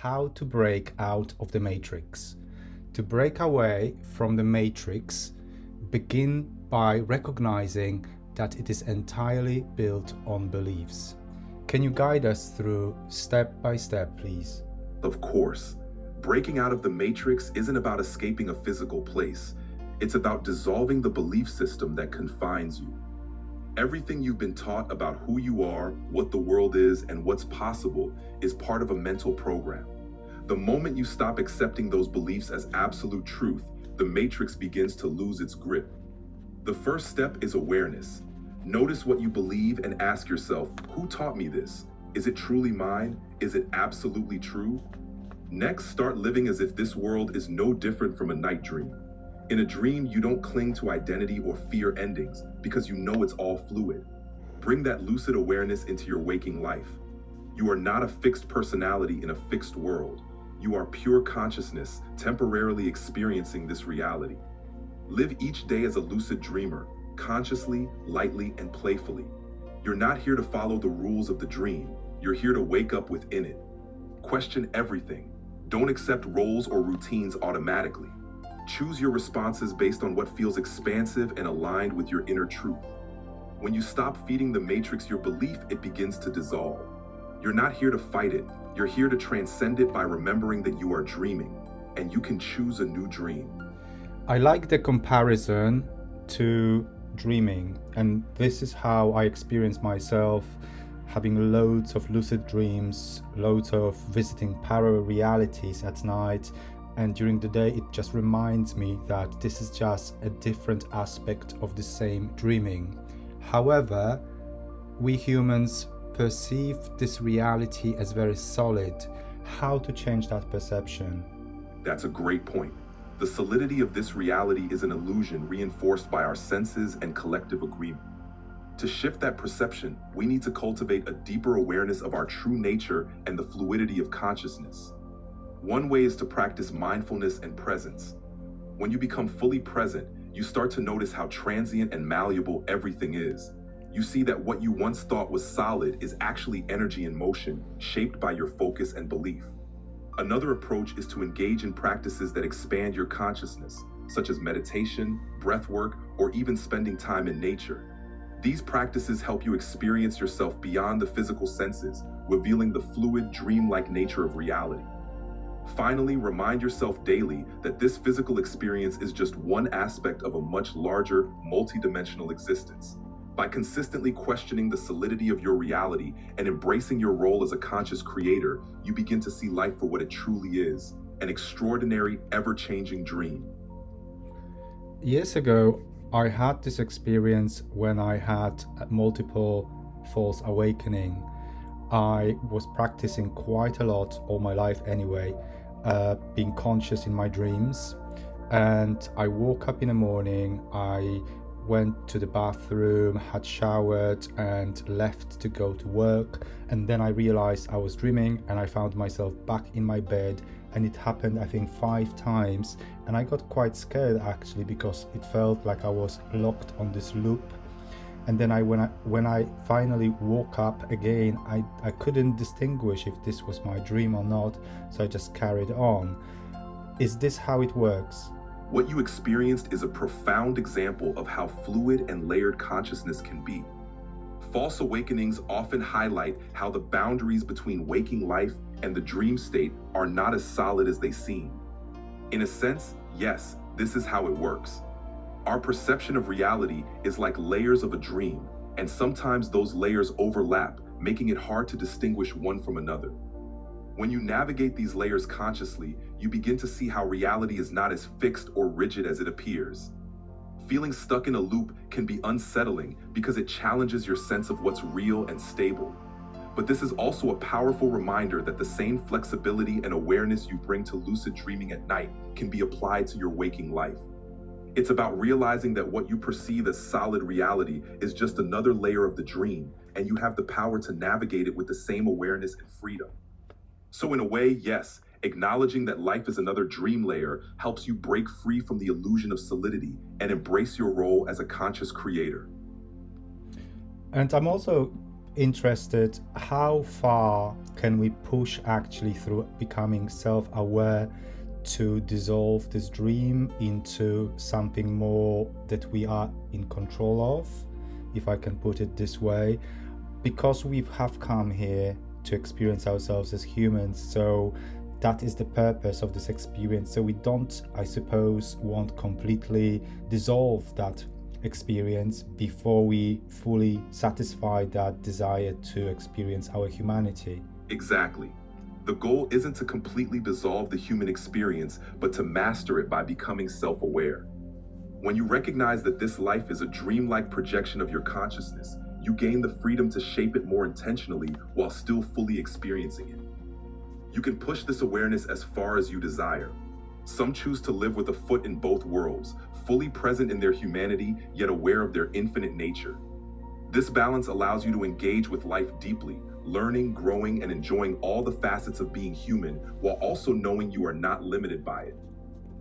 how to break out of the matrix. To break away from the matrix, begin by recognizing that it is entirely built on beliefs. Can you guide us through step by step, please? Of course, breaking out of the matrix isn't about escaping a physical place. It's about dissolving the belief system that confines you. Everything you've been taught about who you are, what the world is, and what's possible is part of a mental program. The moment you stop accepting those beliefs as absolute truth, the matrix begins to lose its grip. The first step is awareness. Notice what you believe and ask yourself, who taught me this? Is it truly mine? Is it absolutely true? Next, start living as if this world is no different from a night dream. In a dream, you don't cling to identity or fear endings because you know it's all fluid. Bring that lucid awareness into your waking life. You are not a fixed personality in a fixed world. You are pure consciousness, temporarily experiencing this reality. Live each day as a lucid dreamer, consciously, lightly, and playfully. You're not here to follow the rules of the dream. You're here to wake up within it. Question everything. Don't accept roles or routines automatically. Choose your responses based on what feels expansive and aligned with your inner truth. When you stop feeding the matrix your belief, it begins to dissolve. You're not here to fight it. You're here to transcend it by remembering that you are dreaming, and you can choose a new dream. I like the comparison to dreaming, and this is how I experience myself, having loads of lucid dreams, loads of visiting parallel realities at night, and during the day it just reminds me that this is just a different aspect of the same dreaming. However, we humans perceive this reality as very solid. How to change that perception? That's a great point. The solidity of this reality is an illusion reinforced by our senses and collective agreement. To shift that perception, we need to cultivate a deeper awareness of our true nature and the fluidity of consciousness. One way is to practice mindfulness and presence. When you become fully present, you start to notice how transient and malleable everything is. You see that what you once thought was solid is actually energy in motion, shaped by your focus and belief. Another approach is to engage in practices that expand your consciousness, such as meditation, breath work, or even spending time in nature. These practices help you experience yourself beyond the physical senses, revealing the fluid, dreamlike nature of reality. Finally, remind yourself daily that this physical experience is just one aspect of a much larger, multidimensional existence. By consistently questioning the solidity of your reality and embracing your role as a conscious creator, you begin to see life for what it truly is, an extraordinary, ever-changing dream. Years ago, I had this experience when I had multiple false awakening. I was practicing quite a lot all my life anyway, being conscious in my dreams. And I woke up in the morning, I went to the bathroom, had showered and left to go to work, and then I realized I was dreaming and I found myself back in my bed, and it happened I think 5 times, and I got quite scared actually because it felt like I was locked on this loop. And then when I finally woke up again, I couldn't distinguish if this was my dream or not, so I just carried on. Is this how it works? What you experienced is a profound example of how fluid and layered consciousness can be. False awakenings often highlight how the boundaries between waking life and the dream state are not as solid as they seem. In a sense, yes, this is how it works. Our perception of reality is like layers of a dream, and sometimes those layers overlap, making it hard to distinguish one from another. When you navigate these layers consciously, you begin to see how reality is not as fixed or rigid as it appears. Feeling stuck in a loop can be unsettling because it challenges your sense of what's real and stable. But this is also a powerful reminder that the same flexibility and awareness you bring to lucid dreaming at night can be applied to your waking life. It's about realizing that what you perceive as solid reality is just another layer of the dream, and you have the power to navigate it with the same awareness and freedom. So in a way, yes, acknowledging that life is another dream layer helps you break free from the illusion of solidity and embrace your role as a conscious creator. And I'm also interested how far can we push actually through becoming self-aware to dissolve this dream into something more that we are in control of, if I can put it this way, because we have come here to experience ourselves as humans. So that is the purpose of this experience. So we don't, I suppose, want completely dissolve that experience before we fully satisfy that desire to experience our humanity. Exactly. The goal isn't to completely dissolve the human experience, but to master it by becoming self-aware. When you recognize that this life is a dreamlike projection of your consciousness, you gain the freedom to shape it more intentionally while still fully experiencing it. You can push this awareness as far as you desire. Some choose to live with a foot in both worlds, fully present in their humanity, yet aware of their infinite nature. This balance allows you to engage with life deeply, learning, growing, and enjoying all the facets of being human, while also knowing you are not limited by it.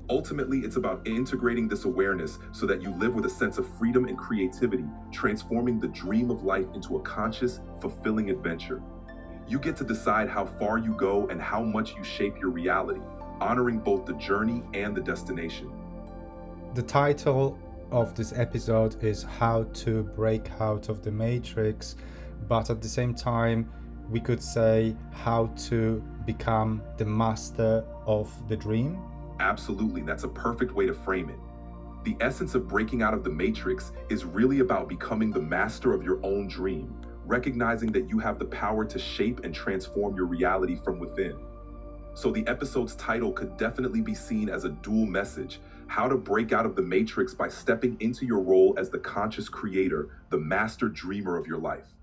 Ultimately, it's about integrating this awareness so that you live with a sense of freedom and creativity, transforming the dream of life into a conscious, fulfilling adventure. You get to decide how far you go and how much you shape your reality, honoring both the journey and the destination. The title of this episode is How to Break Out of the Matrix, but at the same time, we could say how to become the master of the dream. Absolutely, that's a perfect way to frame it. The essence of breaking out of the matrix is really about becoming the master of your own dream, recognizing that you have the power to shape and transform your reality from within. So the episode's title could definitely be seen as a dual message: how to break out of the matrix by stepping into your role as the conscious creator, the master dreamer of your life.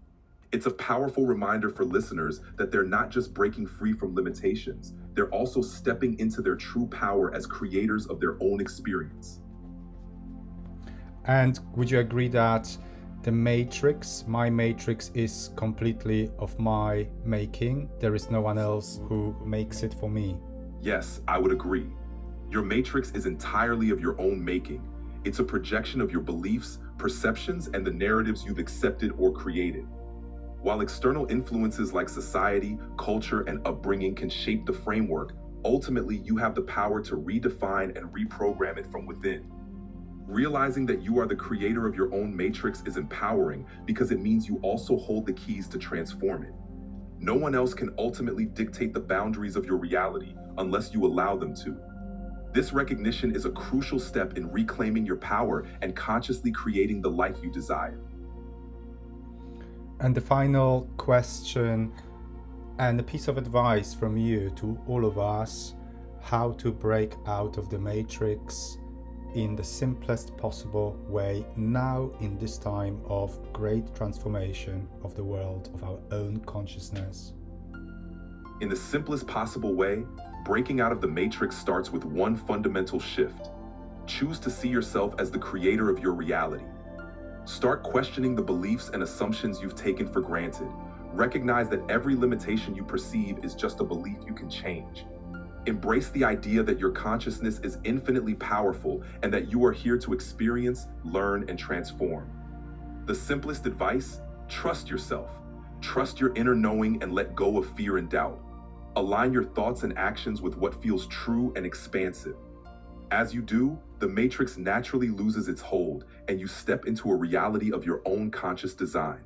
It's a powerful reminder for listeners that they're not just breaking free from limitations, they're also stepping into their true power as creators of their own experience. And would you agree that the matrix, my matrix, is completely of my making? There is no one else who makes it for me. Yes, I would agree. Your matrix is entirely of your own making. It's a projection of your beliefs, perceptions, and the narratives you've accepted or created. While external influences like society, culture, and upbringing can shape the framework, ultimately you have the power to redefine and reprogram it from within. Realizing that you are the creator of your own matrix is empowering because it means you also hold the keys to transform it. No one else can ultimately dictate the boundaries of your reality unless you allow them to. This recognition is a crucial step in reclaiming your power and consciously creating the life you desire. And the final question and a piece of advice from you to all of us: how to break out of the matrix in the simplest possible way now, in this time of great transformation of the world, of our own consciousness. In the simplest possible way, breaking out of the matrix starts with one fundamental shift. Choose to see yourself as the creator of your reality. Start questioning the beliefs and assumptions you've taken for granted. Recognize that every limitation you perceive is just a belief you can change. Embrace the idea that your consciousness is infinitely powerful and that you are here to experience, learn, and transform. The simplest advice: trust yourself. Trust your inner knowing and let go of fear and doubt. Align your thoughts and actions with what feels true and expansive. As you do, the matrix naturally loses its hold and you step into a reality of your own conscious design.